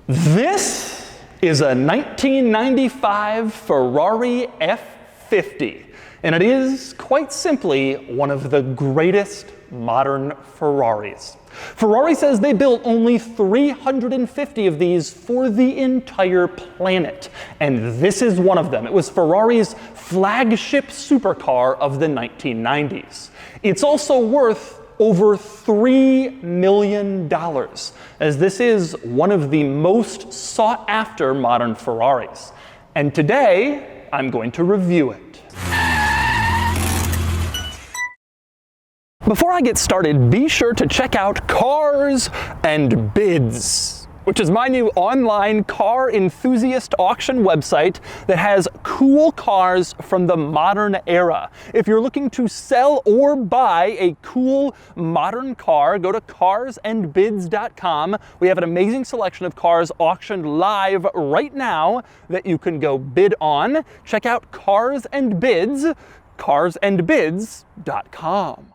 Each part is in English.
This is a 1995 Ferrari F50, and it is, quite simply, one of the greatest modern Ferraris. Ferrari says they built only 350 of these for the entire planet, and this is one of them. It was Ferrari's flagship supercar of the 1990s. It's also worth over $3 million, as this is one of the most sought-after modern Ferraris. And today, I'm going to review it. Before I get started, be sure to check out Cars and Bids, which is my new online car enthusiast auction website that has cool cars from the modern era. If you're looking to sell or buy a cool modern car, go to carsandbids.com. We have an amazing selection of cars auctioned live right now that you can go bid on. Check out Cars and Bids, carsandbids.com.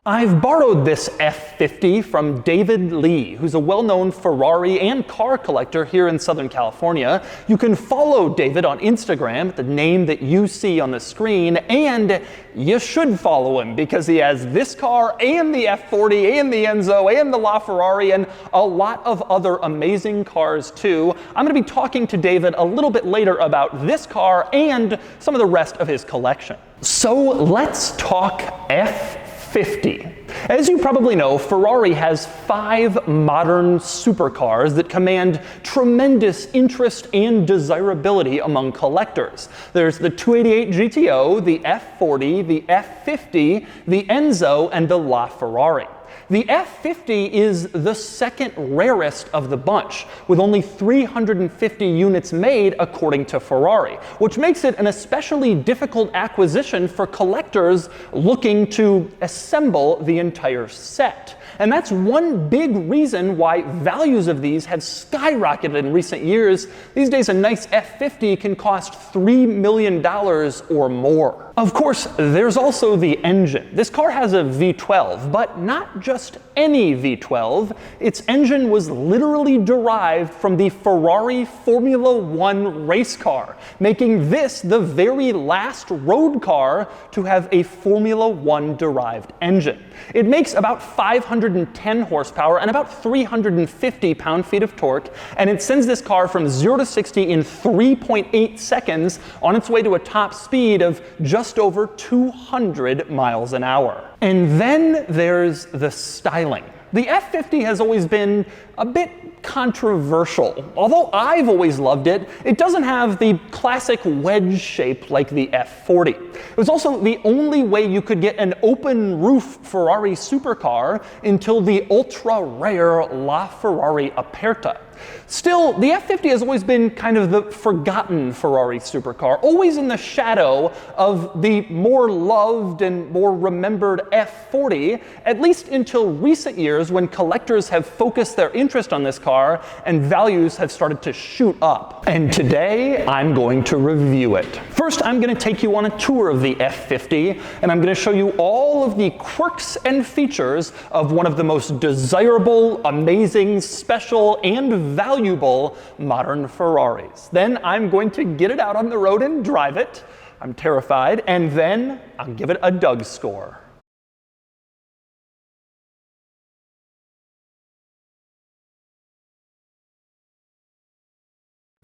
I've borrowed this F50 from David Lee, who's a well-known Ferrari and car collector here in Southern California. You can follow David on Instagram, the name that you see on the screen, and you should follow him because he has this car and the F40 and the Enzo and the LaFerrari and a lot of other amazing cars too. I'm going to be talking to David a little bit later about this car and some of the rest of his collection. So let's talk F50. As you probably know, Ferrari has 5 modern supercars that command tremendous interest and desirability among collectors. There's the 288 GTO, the F40, the F50, the Enzo, and the LaFerrari. The F50 is the second rarest of the bunch, with only 350 units made according to Ferrari, which makes it an especially difficult acquisition for collectors looking to assemble the entire set. And that's one big reason why values of these have skyrocketed in recent years. These days, a nice F50 can cost $3 million or more. Of course, there's also the engine. This car has a V12, but not just any V12. Its engine was literally derived from the Ferrari Formula One race car, making this the very last road car to have a Formula One derived engine. It makes about 510 horsepower and about 350 pound-feet of torque, and it sends this car from 0 to 60 in 3.8 seconds on its way to a top speed of just over 200 miles an hour. And then there's the styling. The F50 has always been a bit controversial. Although I've always loved it, it doesn't have the classic wedge shape like the F40. It was also the only way you could get an open roof Ferrari supercar until the ultra rare LaFerrari Aperta. Still, the F50 has always been kind of the forgotten Ferrari supercar, always in the shadow of the more loved and more remembered F40, at least until recent years when collectors have focused their interest on this car and values have started to shoot up. And today, I'm going to review it. First, I'm going to take you on a tour of the F50, and I'm going to show you all of the quirks and features of one of the most desirable, amazing, special, and valuable modern Ferraris. Then I'm going to get it out on the road and drive it. I'm terrified. And then I'll give it a Doug score.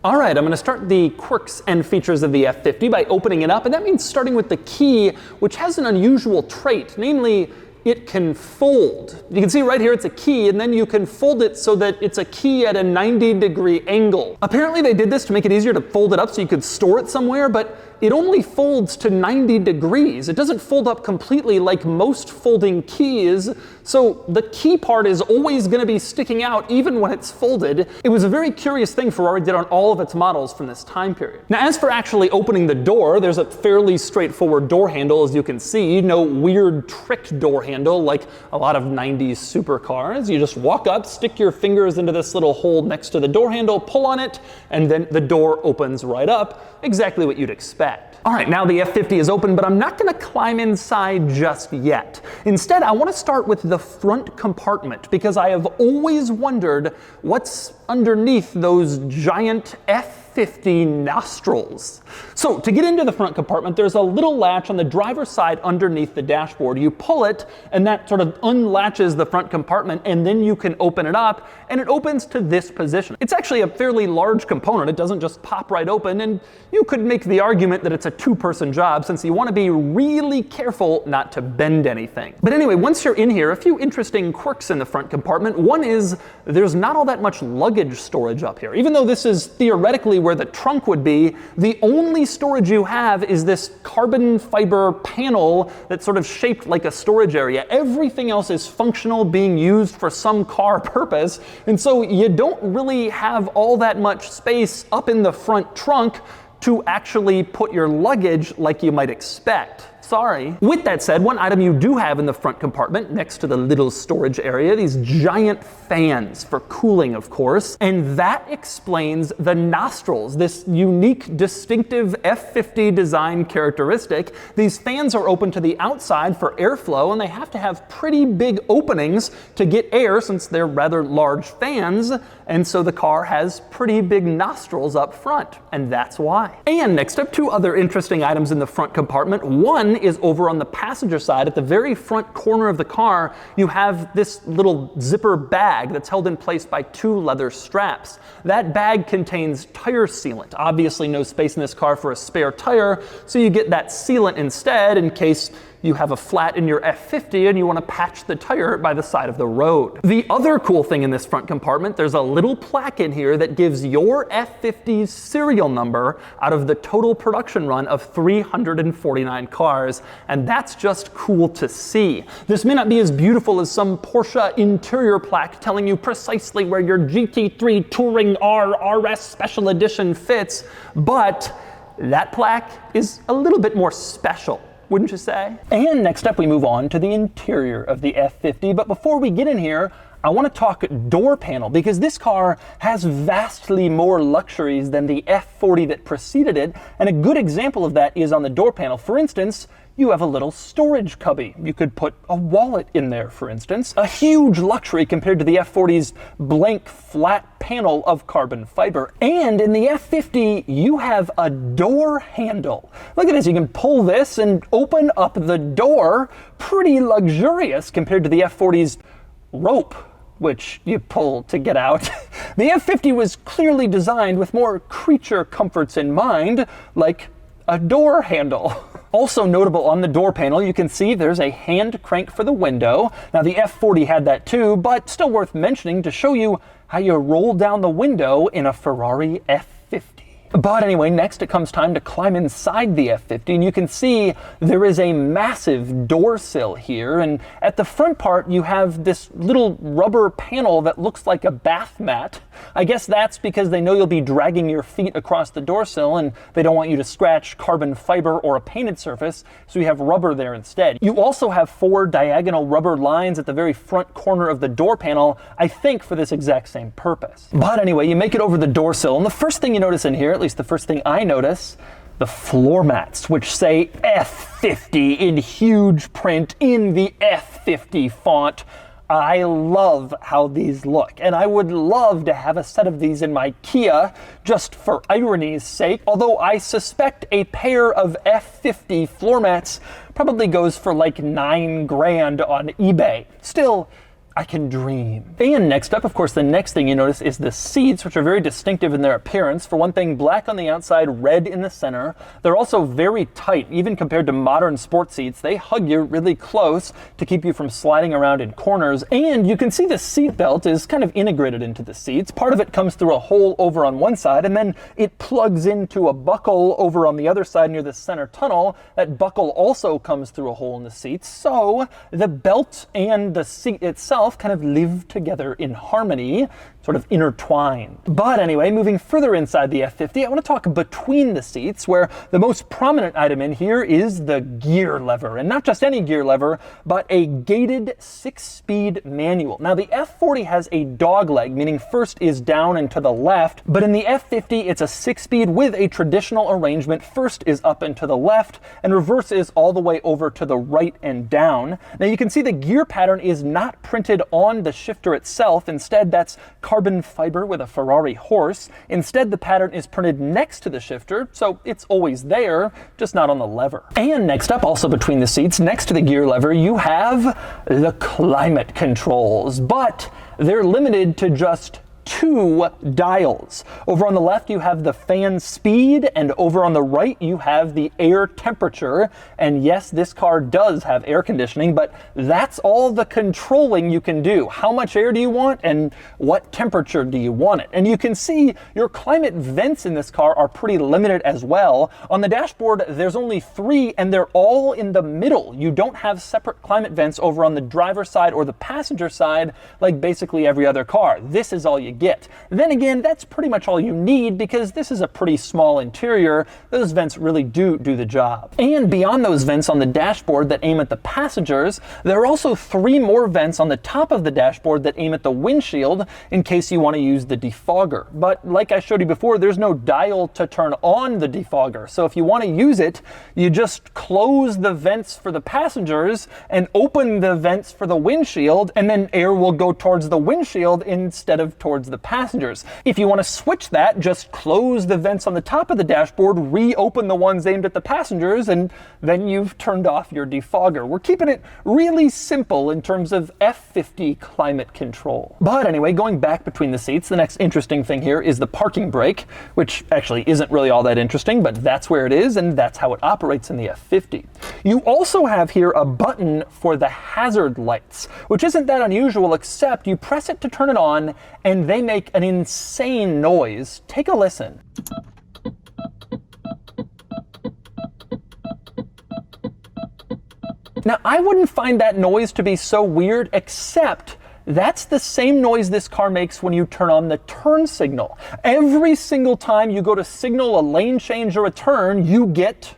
All right, I'm going to start the quirks and features of the F50 by opening it up, and that means starting with the key, which has an unusual trait, namely it can fold. You can see right here it's a key, and then you can fold it so that it's a key at a 90-degree angle. Apparently they did this to make it easier to fold it up so you could store it somewhere, but it only folds to 90 degrees. It doesn't fold up completely like most folding keys, so the key part is always going to be sticking out even when it's folded. It was a very curious thing Ferrari did on all of its models from this time period. Now, as for actually opening the door, there's a fairly straightforward door handle, as you can see. No weird trick door handle like a lot of 90s supercars. You just walk up, stick your fingers into this little hole next to the door handle, pull on it, and then the door opens right up, exactly what you'd expect. All right, now the F50 is open, but I'm not going to climb inside just yet. Instead, I want to start with the front compartment because I have always wondered what's underneath those giant F50 nostrils. So to get into the front compartment, there's a little latch on the driver's side underneath the dashboard. You pull it and that sort of unlatches the front compartment, and then you can open it up and it opens to this position. It's actually a fairly large component. It doesn't just pop right open, and you could make the argument that it's a two-person job since you want to be really careful not to bend anything. But anyway, once you're in here, a few interesting quirks in the front compartment. One is there's not all that much luggage storage up here. Even though this is theoretically where the trunk would be, the only storage you have is this carbon fiber panel that's sort of shaped like a storage area. Everything else is functional, being used for some car purpose, and so you don't really have all that much space up in the front trunk to actually put your luggage like you might expect. Sorry. With that said, one item you do have in the front compartment next to the little storage area, these giant fans for cooling, of course, and that explains the nostrils, this unique, distinctive F50 design characteristic. These fans are open to the outside for airflow, and they have to have pretty big openings to get air since they're rather large fans, and so the car has pretty big nostrils up front, and that's why. And next up, two other interesting items in the front compartment. One is over on the passenger side. At the very front corner of the car, you have this little zipper bag that's held in place by two leather straps. That bag contains tire sealant. Obviously no space in this car for a spare tire, so you get that sealant instead in case you have a flat in your F50 and you want to patch the tire by the side of the road. The other cool thing in this front compartment, there's a little plaque in here that gives your F50's serial number out of the total production run of 349 cars, and that's just cool to see. This may not be as beautiful as some Porsche interior plaque telling you precisely where your GT3 Touring R RS Special Edition fits, but that plaque is a little bit more special, wouldn't you say? And next up we move on to the interior of the F50, but before we get in here, I want to talk door panel because this car has vastly more luxuries than the F40 that preceded it, and a good example of that is on the door panel. For instance, you have a little storage cubby. You could put a wallet in there, for instance. A huge luxury compared to the F40's blank flat panel of carbon fiber. And in the F50, you have a door handle. Look at this, you can pull this and open up the door. Pretty luxurious compared to the F40's rope, which you pull to get out. The F50 was clearly designed with more creature comforts in mind, like a door handle. Also notable on the door panel, you can see there's a hand crank for the window. Now the F40 had that too, but still worth mentioning to show you how you roll down the window in a Ferrari F50. But anyway, next it comes time to climb inside the F50, and you can see there is a massive door sill here, and at the front part you have this little rubber panel that looks like a bath mat. I guess that's because they know you'll be dragging your feet across the door sill and they don't want you to scratch carbon fiber or a painted surface, so you have rubber there instead. You also have 4 diagonal rubber lines at the very front corner of the door panel, I think for this exact same purpose. But anyway, you make it over the door sill, and the first thing you notice in here, at least the first thing I notice, the floor mats, which say F50 in huge print in the F50 font. I love how these look, and I would love to have a set of these in my Kia, just for irony's sake, although I suspect a pair of F50 floor mats probably goes for like $9 grand on eBay. Still, I can dream. And next up, of course, the next thing you notice is the seats, which are very distinctive in their appearance. For one thing, black on the outside, red in the center. They're also very tight, even compared to modern sports seats. They hug you really close to keep you from sliding around in corners. And you can see the seat belt is kind of integrated into the seats. Part of it comes through a hole over on one side, and then it plugs into a buckle over on the other side near the center tunnel. That buckle also comes through a hole in the seats. So the belt and the seat itself kind of live together in harmony. sort of intertwined. But anyway, moving further inside the F50, I want to talk between the seats, where the most prominent item in here is the gear lever. And not just any gear lever, but a gated 6-speed manual. Now the F40 has a dogleg, meaning first is down and to the left, but in the F50 it's a 6-speed with a traditional arrangement. First is up and to the left, and reverse is all the way over to the right and down. Now you can see the gear pattern is not printed on the shifter itself. Instead, that's carbon fiber with a Ferrari horse. Instead, the pattern is printed next to the shifter, so it's always there, just not on the lever. And next up, also between the seats, next to the gear lever, you have the climate controls, but they're limited to just 2 dials. Over on the left you have the fan speed, and over on the right you have the air temperature. And yes, this car does have air conditioning, but that's all the controlling you can do. How much air do you want and what temperature do you want it? And you can see your climate vents in this car are pretty limited as well. On the dashboard there's only 3, and they're all in the middle. You don't have separate climate vents over on the driver's side or the passenger side like basically every other car. This is all you get. Then again, that's pretty much all you need because this is a pretty small interior. Those vents really do the job. And beyond those vents on the dashboard that aim at the passengers, there are also 3 more vents on the top of the dashboard that aim at the windshield in case you want to use the defogger. But like I showed you before, there's no dial to turn on the defogger. So if you want to use it, you just close the vents for the passengers and open the vents for the windshield, and then air will go towards the windshield instead of towards the passengers. If you want to switch that, just close the vents on the top of the dashboard, reopen the ones aimed at the passengers, and then you've turned off your defogger. We're keeping it really simple in terms of F50 climate control. But anyway, going back between the seats, the next interesting thing here is the parking brake, which actually isn't really all that interesting, but that's where it is, and that's how it operates in the F50. You also have here a button for the hazard lights, which isn't that unusual, except you press it to turn it on, and they make an insane noise. Take a listen. Now, I wouldn't find that noise to be so weird, except that's the same noise this car makes when you turn on the turn signal. Every single time you go to signal a lane change or a turn, you get...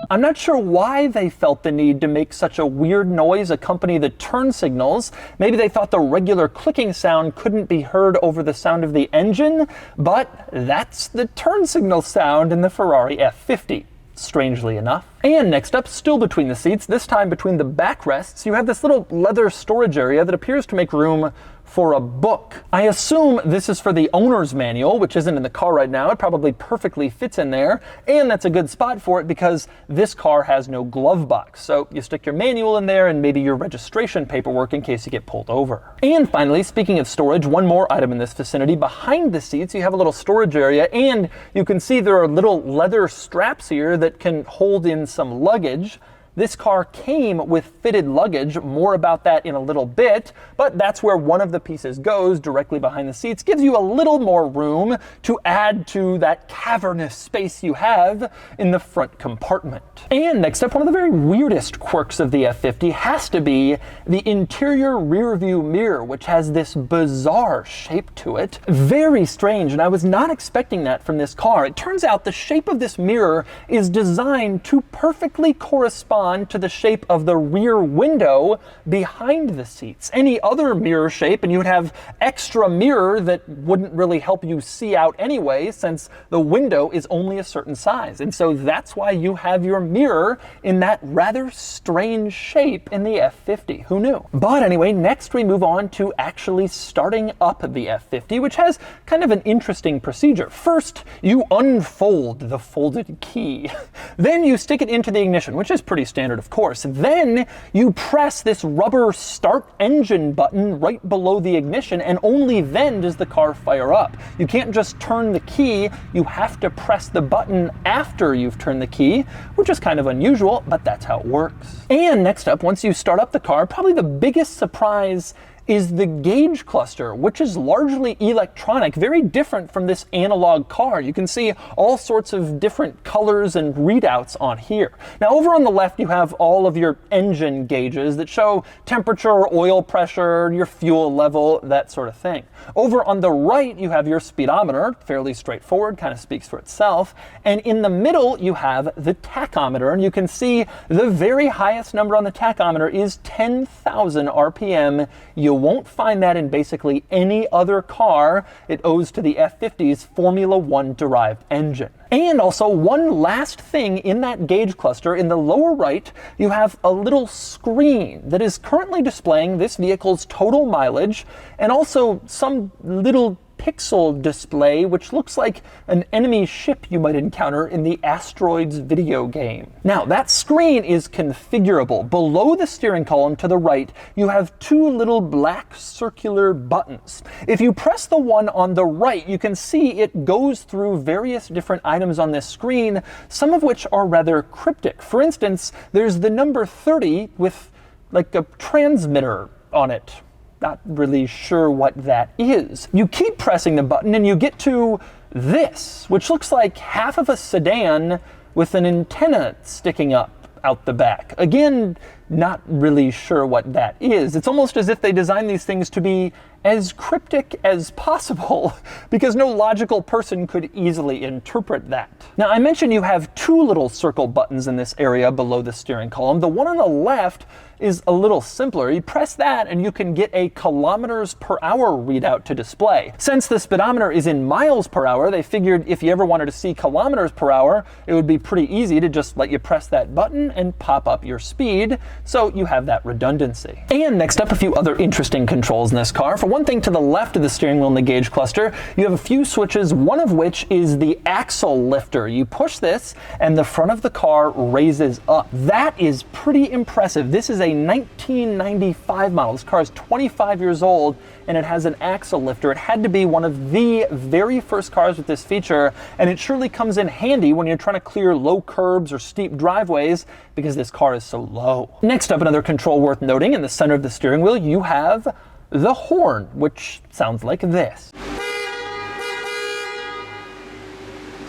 I'm not sure why they felt the need to make such a weird noise accompany the turn signals. Maybe they thought the regular clicking sound couldn't be heard over the sound of the engine, but that's the turn signal sound in the Ferrari F50. Strangely enough. And next up, still between the seats, this time between the backrests, you have this little leather storage area that appears to make room for a book. I assume this is for the owner's manual, which isn't in the car right now. It probably perfectly fits in there, and that's a good spot for it because this car has no glove box. So you stick your manual in there and maybe your registration paperwork in case you get pulled over. And finally, speaking of storage, one more item in this vicinity. Behind the seats, you have a little storage area, and you can see there are little leather straps here that can hold in some luggage. This car came with fitted luggage, more about that in a little bit, but that's where one of the pieces goes, directly behind the seats. Gives you a little more room to add to that cavernous space you have in the front compartment. And next up, one of the very weirdest quirks of the F50 has to be the interior rear view mirror, which has this bizarre shape to it. Very strange, and I was not expecting that from this car. It turns out the shape of this mirror is designed to perfectly correspond to the shape of the rear window behind the seats. Any other mirror shape and you would have extra mirror that wouldn't really help you see out anyway, since the window is only a certain size. And so that's why you have your mirror in that rather strange shape in the F50. Who knew? But anyway, next we move on to actually starting up the F50, which has kind of an interesting procedure. First, you unfold the folded key. Then you stick it into the ignition, which is pretty standard, of course. Then you press this rubber start engine button right below the ignition, and only then does the car fire up. You can't just turn the key, you have to press the button after you've turned the key, which is kind of unusual, but that's how it works. And next up, once you start up the car, probably the biggest surprise is the gauge cluster, which is largely electronic, very different from this analog car. You can see all sorts of different colors and readouts on here. Now over on the left you have all of your engine gauges that show temperature, oil pressure, your fuel level, that sort of thing. Over on the right you have your speedometer, fairly straightforward, kind of speaks for itself. And in the middle you have the tachometer, and you can see the very highest number on the tachometer is 10,000 RPM. You won't find that in basically any other car. It owes to the F50's Formula One derived engine. And also one last thing in that gauge cluster, in the lower right, you have a little screen that is currently displaying this vehicle's total mileage and also some little pixel display which looks like an enemy ship you might encounter in the Asteroids video game. Now that screen is configurable. Below the steering column to the right you have two little black circular buttons. If you press the one on the right, you can see it goes through various different items on this screen, some of which are rather cryptic. For instance, there's the number 30 with like a transmitter on it. Not really sure what that is. You keep pressing the button and you get to this, which looks like half of a sedan with an antenna sticking up out the back. Again, not really sure what that is. It's almost as if they designed these things to be as cryptic as possible because no logical person could easily interpret that. Now I mentioned you have two little circle buttons in this area below the steering column. The one on the left is a little simpler. You press that and you can get a kilometers per hour readout to display. Since the speedometer is in miles per hour, they figured if you ever wanted to see kilometers per hour, it would be pretty easy to just let you press that button and pop up your speed, so you have that redundancy. And next up, a few other interesting controls in this car. For one thing, to the left of the steering wheel in the gauge cluster, you have a few switches, one of which is the axle lifter. You push this and the front of the car raises up. That is pretty impressive. This is a 1995 model. This car is 25 years old and it has an axle lifter. It had to be one of the very first cars with this feature, and it surely comes in handy when you're trying to clear low curbs or steep driveways because this car is so low. Next up, another control worth noting, in the center of the steering wheel you have the horn, which sounds like this.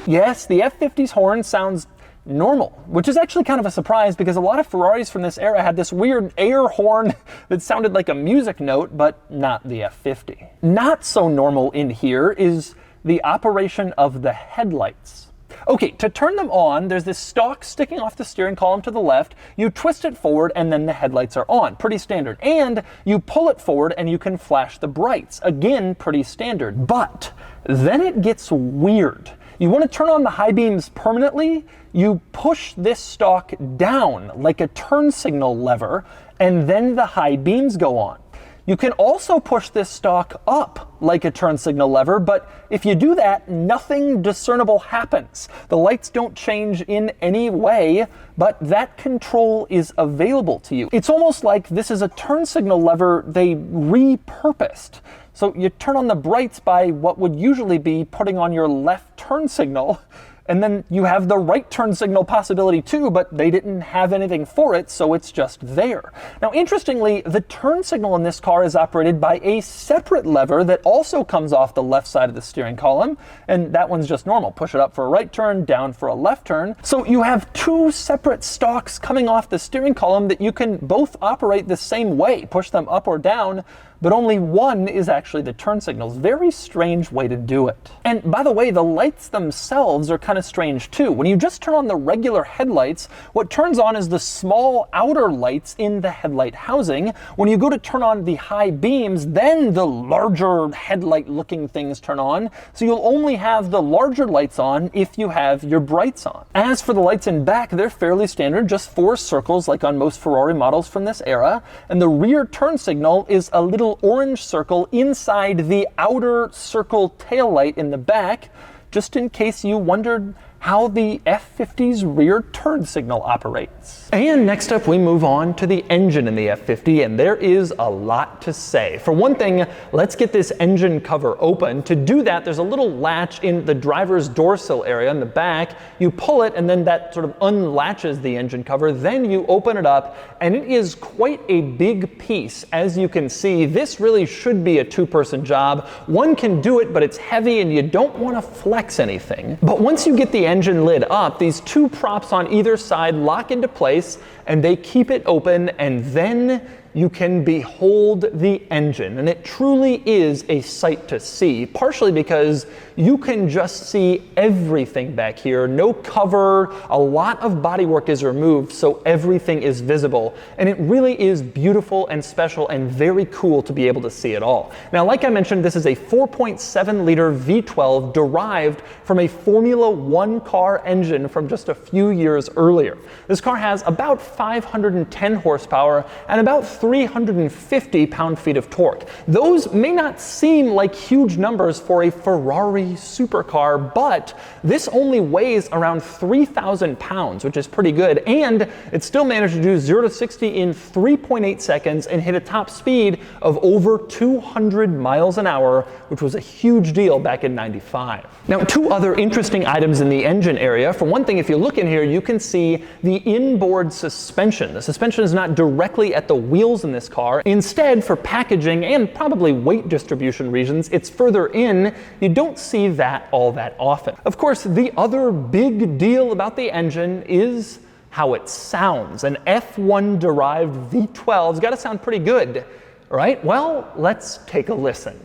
Yes, the F50's horn sounds normal, which is actually kind of a surprise because a lot of Ferraris from this era had this weird air horn that sounded like a music note, but not the F50. Not so normal in here is the operation of the headlights. Okay, to turn them on, there's this stalk sticking off the steering column to the left. You twist it forward and then the headlights are on. Pretty standard. And you pull it forward and you can flash the brights. Again, pretty standard. But then it gets weird. You want to turn on the high beams permanently, you push this stalk down like a turn signal lever, and then the high beams go on. You can also push this stalk up like a turn signal lever, but if you do that, nothing discernible happens. The lights don't change in any way, but that control is available to you. It's almost like this is a turn signal lever they repurposed. So you turn on the brights by what would usually be putting on your left turn signal, and then you have the right turn signal possibility too, but they didn't have anything for it, so it's just there. Now, interestingly, the turn signal in this car is operated by a separate lever that also comes off the left side of the steering column, and that one's just normal. Push it up for a right turn, down for a left turn. So you have two separate stalks coming off the steering column that you can both operate the same way, push them up or down, but only one is actually the turn signals. Very strange way to do it. And by the way, the lights themselves are kind of strange too. When you just turn on the regular headlights, what turns on is the small outer lights in the headlight housing. When you go to turn on the high beams, then the larger headlight looking things turn on. So you'll only have the larger lights on if you have your brights on. As for the lights in back, they're fairly standard, just 4 circles like on most Ferrari models from this era. And the rear turn signal is a little orange circle inside the outer circle taillight in the back, just in case you wondered how the F50's rear turn signal operates. And next up we move on to the engine in the F50, and there is a lot to say. For one thing, let's get this engine cover open. To do that, there's a little latch in the driver's door sill area in the back. You pull it and then that sort of unlatches the engine cover. Then you open it up and it is quite a big piece. As you can see, this really should be a two-person job. One can do it, but it's heavy and you don't want to flex anything. But once you get the engine lid up, these two props on either side lock into place and they keep it open, and then you can behold the engine. And it truly is a sight to see, partially because you can just see everything back here. No cover, a lot of bodywork is removed, so everything is visible. And it really is beautiful and special and very cool to be able to see it all. Now, like I mentioned, this is a 4.7 liter V12 derived from a Formula One car engine from just a few years earlier. This car has about 510 horsepower and about 350 pound-feet of torque. Those may not seem like huge numbers for a Ferrari supercar, but this only weighs around 3,000 pounds, which is pretty good, and it still managed to do 0 to 60 in 3.8 seconds and hit a top speed of over 200 miles an hour, which was a huge deal back in '95. Now, two other interesting items in the engine area. For one thing, if you look in here, you can see the inboard suspension. The suspension is not directly at the wheels in this car. Instead, for packaging and probably weight distribution reasons, it's further in. You don't see that all that often. Of course, the other big deal about the engine is how it sounds. An F1 derived V12's got to sound pretty good, right? Well, let's take a listen.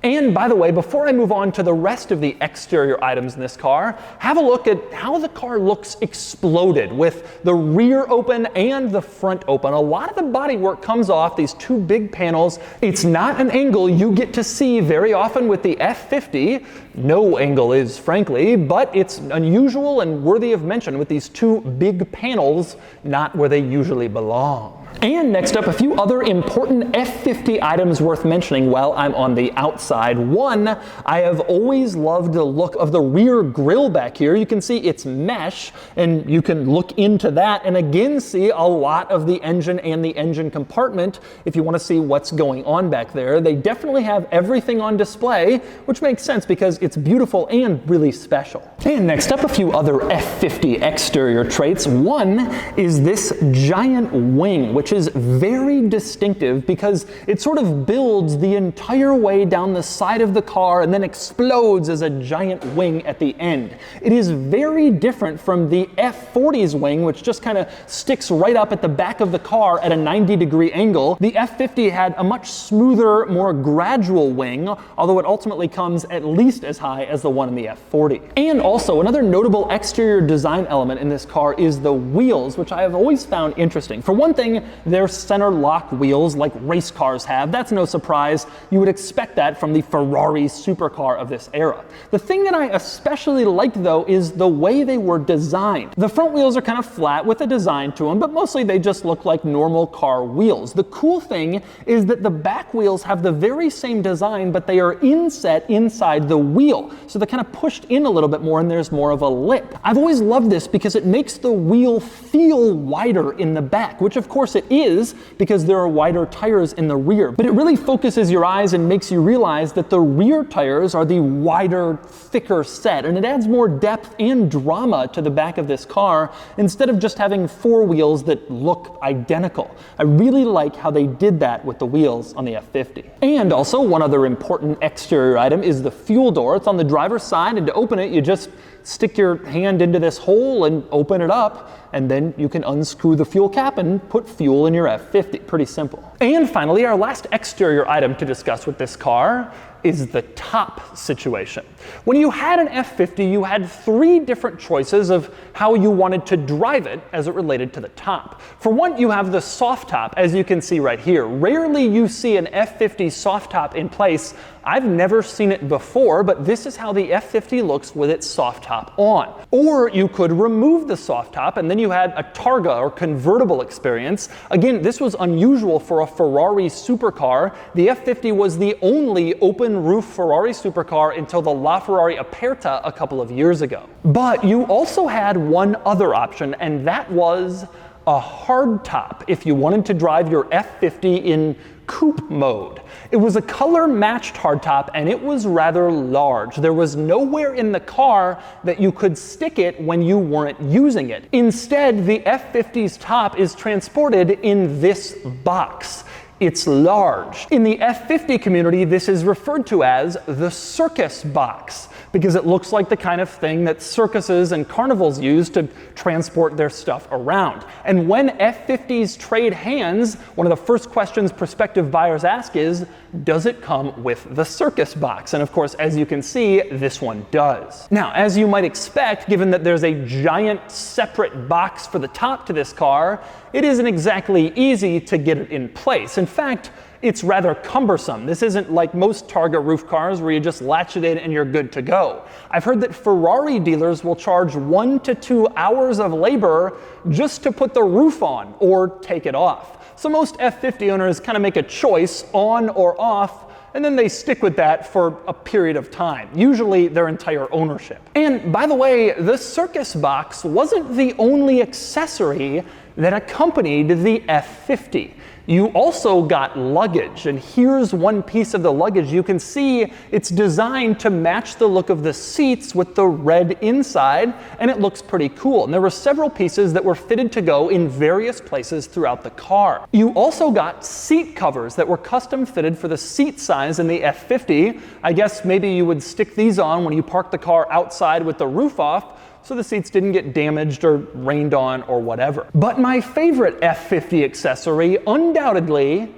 And by the way, before I move on to the rest of the exterior items in this car, have a look at how the car looks exploded with the rear open and the front open. A lot of the bodywork comes off these two big panels. It's not an angle you get to see very often with the F50. No angle is, frankly, but it's unusual and worthy of mention with these two big panels not where they usually belong. And next up, a few other important F50 items worth mentioning while I'm on the outside. One, I have always loved the look of the rear grille back here. You can see it's mesh, and you can look into that and again see a lot of the engine and the engine compartment if you want to see what's going on back there. They definitely have everything on display, which makes sense because it's beautiful and really special. And next up, a few other F50 exterior traits. One is this giant wing, which is very distinctive because it sort of builds the entire way down the side of the car and then explodes as a giant wing at the end. It is very different from the F40's wing, which just kind of sticks right up at the back of the car at a 90-degree angle. The F50 had a much smoother, more gradual wing, although it ultimately comes at least as high as the one in the F40. And also, another notable exterior design element in this car is the wheels, which I have always found interesting. For one thing, they're center lock wheels like race cars have. That's no surprise. You would expect that from the Ferrari supercar of this era. The thing that I especially liked, though, is the way they were designed. The front wheels are kind of flat with a design to them, but mostly they just look like normal car wheels. The cool thing is that the back wheels have the very same design, but they are inset inside the wheel. So they're kind of pushed in a little bit more and there's more of a lip. I've always loved this because it makes the wheel feel wider in the back, which of course it is because there are wider tires in the rear. But it really focuses your eyes and makes you realize that the rear tires are the wider, thicker set, and it adds more depth and drama to the back of this car instead of just having four wheels that look identical. I really like how they did that with the wheels on the F50. And also, one other important exterior item is the fuel door. It's on the driver's side, and to open it, you just stick your hand into this hole and open it up, and then you can unscrew the fuel cap and put fuel in your F50. Pretty simple. And finally, our last exterior item to discuss with this car, is the top situation. When you had an F50, you had 3 different choices of how you wanted to drive it as it related to the top. For one, you have the soft top, as you can see right here. Rarely you see an F50 soft top in place. I've never seen it before, but this is how the F50 looks with its soft top on. Or you could remove the soft top and then you had a Targa or convertible experience. Again, this was unusual for a Ferrari supercar. The F50 was the only open roof Ferrari supercar until the LaFerrari Aperta a couple of years ago. But you also had one other option, and that was a hardtop if you wanted to drive your F50 in coupe mode. It was a color matched hardtop and it was rather large. There was nowhere in the car that you could stick it when you weren't using it. Instead, the F50's top is transported in this box. It's large. In the F50 community, this is referred to as the circus box because it looks like the kind of thing that circuses and carnivals use to transport their stuff around. And when F50s trade hands, one of the first questions prospective buyers ask is, does it come with the circus box? And of course, as you can see, this one does. Now, as you might expect, given that there's a giant separate box for the top to this car, it isn't exactly easy to get it in place. In fact, it's rather cumbersome. This isn't like most Targa roof cars where you just latch it in and you're good to go. I've heard that Ferrari dealers will charge 1 to 2 hours of labor just to put the roof on or take it off. So most F50 owners kind of make a choice on or off, and then they stick with that for a period of time, usually their entire ownership. And by the way, the circus box wasn't the only accessory that accompanied the F50. You also got luggage, and here's one piece of the luggage. You can see it's designed to match the look of the seats with the red inside, and it looks pretty cool. And there were several pieces that were fitted to go in various places throughout the car. You also got seat covers that were custom fitted for the seat size in the F50. I guess maybe you would stick these on when you park the car outside with the roof off, so the seats didn't get damaged or rained on or whatever. But my favorite F50 accessory, undoubtedly,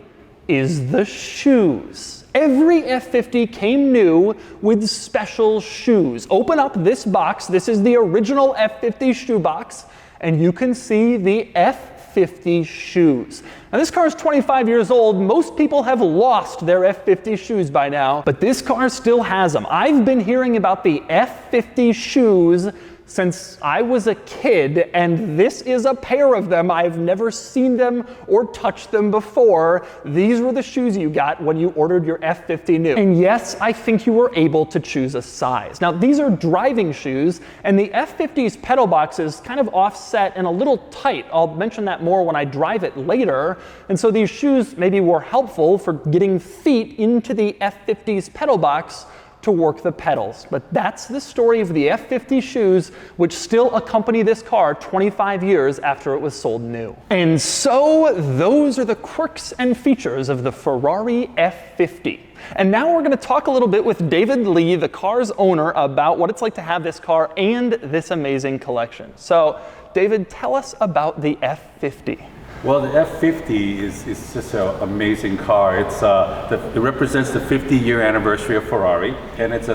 is the shoes. Every F50 came new with special shoes. Open up this box, this is the original F50 shoe box, and you can see the F50 shoes. Now this car is 25 years old. Most people have lost their F50 shoes by now, but this car still has them. I've been hearing about the F50 shoes since I was a kid, and this is a pair of them. I've never seen them or touched them before. These were the shoes you got when you ordered your F50 new. And yes, I think you were able to choose a size. Now, these are driving shoes, and the F50's pedal box is kind of offset and a little tight. I'll mention that more when I drive it later. And so these shoes maybe were helpful for getting feet into the F50's pedal box to work the pedals. But that's the story of the F50 shoes, which still accompany this car 25 years after it was sold new. And so those are the quirks and features of the Ferrari F50. And now we're going to talk a little bit with David Lee, the car's owner, about what it's like to have this car and this amazing collection. So David, tell us about the F50. Well, the F50 is just an amazing car. It represents the 50-year anniversary of Ferrari, and it's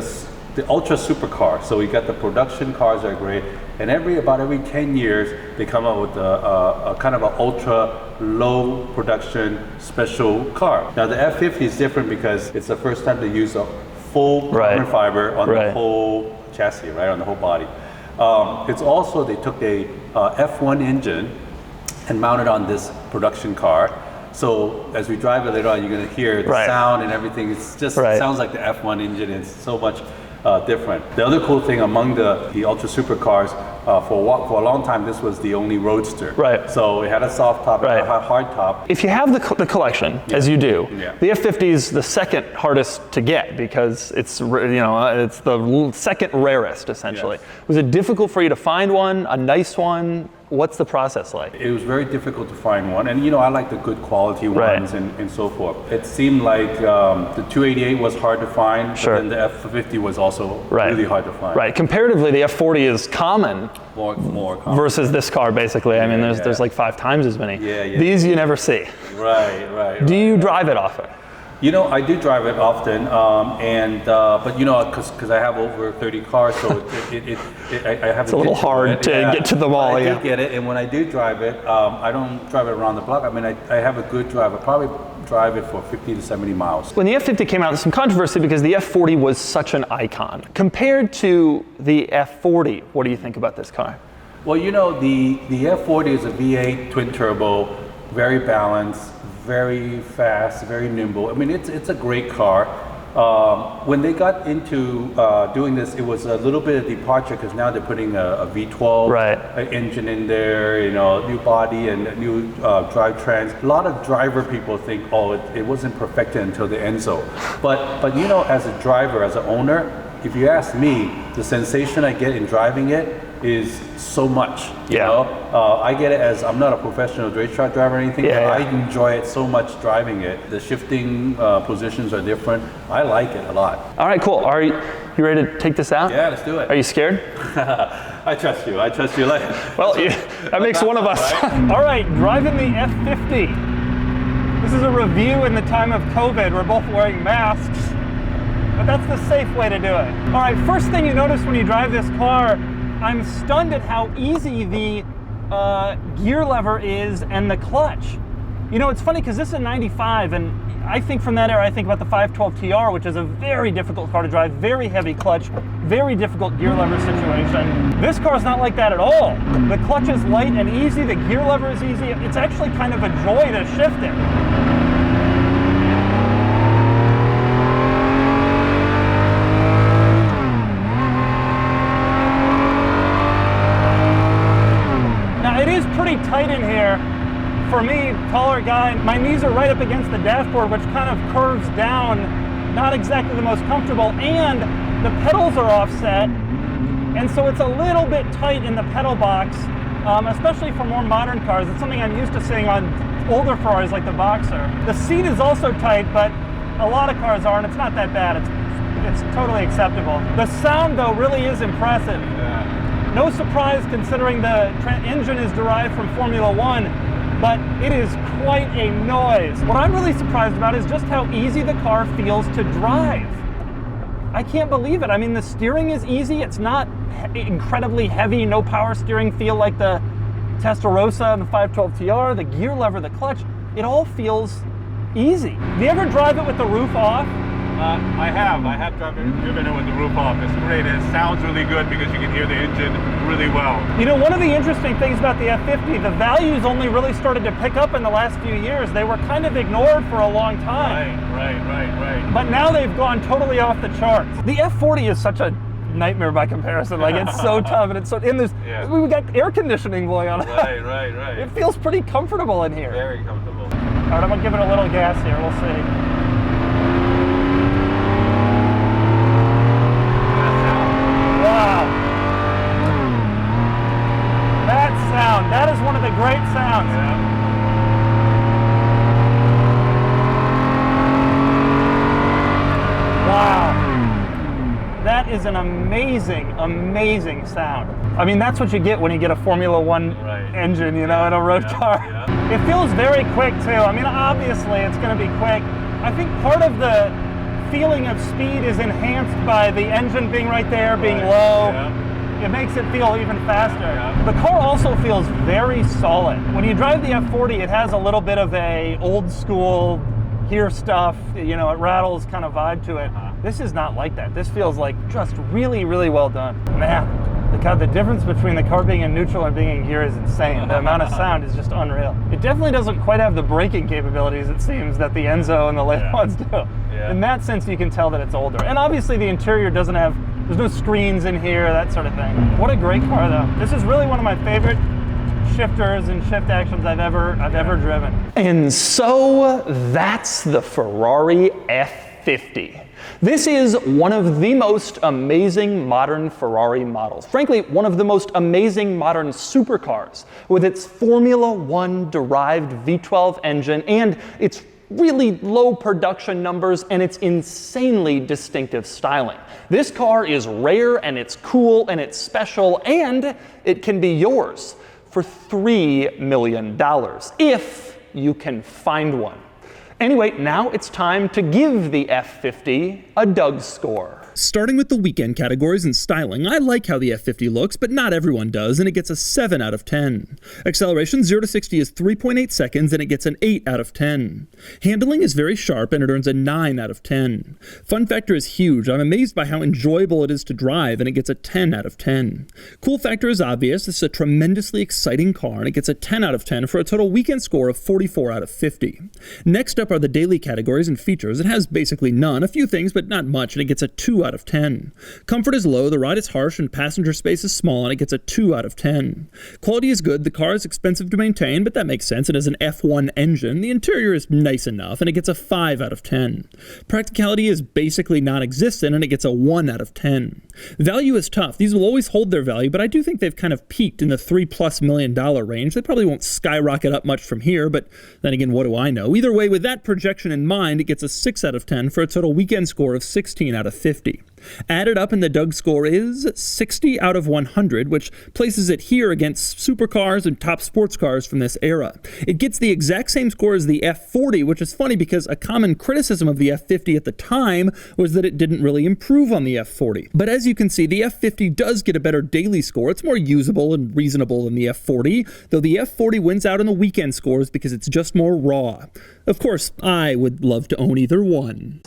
the ultra supercar. So we got the production cars that are great, and about every 10 years they come out with a kind of an ultra low production special car. Now the F50 is different because it's the first time they use a full carbon fiber on the whole chassis, right, on the whole body. It's also, they took a F1 engine and mounted on this production car. So as we drive it later on, you're going to hear the sound and everything. It's just it sounds like the F1 engine. It's so much different. The other cool thing among the ultra supercars, for a long time, this was the only roadster. So it had a soft top, it had a hard top. If you have the collection, as you do, the F50 is the second hardest to get because it's it's the second rarest essentially. Was it difficult for you to find one, a nice one? What's the process like? It was very difficult to find one, and I like the good quality ones and so forth. It seemed like the 288 was hard to find, but then the F50 was also really hard to find. Comparatively, the F40 is common, more common versus this car basically. I mean, there's like 5 times as many. These you never see. Right. Do you drive it often? You know, I do drive it often, but you know, because I have over 30 cars, so I have. It's a little hard to get to them all. I do get it, and when I do drive it, I don't drive it around the block. I mean, I have a good drive. I probably drive it for 50 to 70 miles. When the F50 came out, there's some controversy because the F40 was such an icon. Compared to the F40, what do you think about this car? Well, you know, the F40 is a V8 twin turbo, very balanced, very fast, very nimble. I mean, it's a great car. When they got into doing this, it was a little bit of departure because now they're putting a V12 engine in there, you know, new body and new drivetrains. A lot of driver people think, oh, it wasn't perfected until the Enzo. But you know, as a driver, as an owner, if you ask me, the sensation I get in driving it is so much. You know, I get it as I'm not a professional racetrack driver or anything, but I enjoy it so much driving it. The shifting positions are different. I like it a lot. All right, cool. Are you ready to take this out? Yeah, let's do it. Are you scared? I trust you. I trust you. Well, that makes one of us. Right? All right, driving the F50. This is a review in the time of COVID. We're both wearing masks, but that's the safe way to do it. All right, first thing you notice when you drive this car, I'm stunned at how easy the gear lever is and the clutch. You know, it's funny because this is a 95, and I think from that era, I think about the 512 TR, which is a very difficult car to drive, very heavy clutch, very difficult gear lever situation. This car is not like that at all. The clutch is light and easy, the gear lever is easy. It's actually kind of a joy to shift it. It is pretty tight in here. For me, taller guy, my knees are right up against the dashboard, which kind of curves down, not exactly the most comfortable, and the pedals are offset, and so it's a little bit tight in the pedal box, especially for more modern cars. It's something I'm used to seeing on older Ferraris like the Boxer. The seat is also tight, but a lot of cars are, and it's not that bad. It's totally acceptable. The sound, though, really is impressive. No surprise considering the engine is derived from Formula One, but it is quite a noise. What I'm really surprised about is just how easy the car feels to drive. I can't believe it. I mean, the steering is easy. It's not incredibly heavy, no power steering feel like the Testarossa and the 512 TR, the gear lever, the clutch. It all feels easy. Do you ever drive it with the roof off? I have driven it with the roof off. It's great. It sounds really good because you can hear the engine really well. You know, one of the interesting things about the F50, the values only really started to pick up in the last few years. They were kind of ignored for a long time. Right. But now they've gone totally off the charts. The F40 is such a nightmare by comparison. Like, it's so tough, and it's so, and there's, we got air conditioning blowing on it. Right. It feels pretty comfortable in here. Very comfortable. All right, I'm gonna give it a little gas here. We'll see. That is one of the great sounds. Wow. That is an amazing, amazing sound. I mean, that's what you get when you get a Formula One engine, you know, in a road car. It feels very quick, too. I mean, obviously, it's going to be quick. I think part of the feeling of speed is enhanced by the engine being right there, being low. It makes it feel even faster. The car also feels very solid. When you drive the F40, it has a little bit of a old school, hear stuff, you know, it rattles kind of vibe to it. This is not like that. This feels like just really, really well done. Man, the difference between the car being in neutral and being in gear is insane. The amount of sound is just unreal. It definitely doesn't quite have the braking capabilities, it seems, that the Enzo and the later ones do. In that sense, you can tell that it's older. And obviously the interior doesn't have, there's no screens in here, that sort of thing. What a great car, though. This is really one of my favorite shifters and shift actions I've ever driven. And so that's the Ferrari F50. This is one of the most amazing modern Ferrari models. Frankly, one of the most amazing modern supercars, with its Formula One derived V12 engine and its really low production numbers and its insanely distinctive styling. This car is rare, and it's cool, and it's special, and it can be yours for $3 million if you can find one. Anyway, now it's time to give the F50 a Doug score. Starting with the weekend categories and styling, I like how the F50 looks, but not everyone does, and it gets a 7 out of 10. Acceleration 0 to 60 is 3.8 seconds, and it gets an 8 out of 10. Handling is very sharp, and it earns a 9 out of 10. Fun factor is huge. I'm amazed by how enjoyable it is to drive, and it gets a 10 out of 10. Cool factor is obvious. This is a tremendously exciting car, and it gets a 10 out of 10 for a total weekend score of 44 out of 50. Next up are the daily categories and features. It has basically none, a few things, but not much, and it gets a 2 out of 10. Comfort is low, the ride is harsh, and passenger space is small, and it gets a 2 out of 10. Quality is good, the car is expensive to maintain, but that makes sense. It has an F1 engine, the interior is nice enough, and it gets a 5 out of 10. Practicality is basically non-existent, and it gets a 1 out of 10. Value is tough. These will always hold their value, but I do think they've kind of peaked in the $3+ million range. They probably won't skyrocket up much from here, but then again, what do I know? Either way, with that projection in mind, it gets a 6 out of 10 for a total weekend score of 16 out of 50. Added up, and the Doug score is 60 out of 100, which places it here against supercars and top sports cars from this era. It gets the exact same score as the F40, which is funny because a common criticism of the F50 at the time was that it didn't really improve on the F40. But as you can see, the F50 does get a better daily score. It's more usable and reasonable than the F40, though the F40 wins out on the weekend scores because it's just more raw. Of course, I would love to own either one.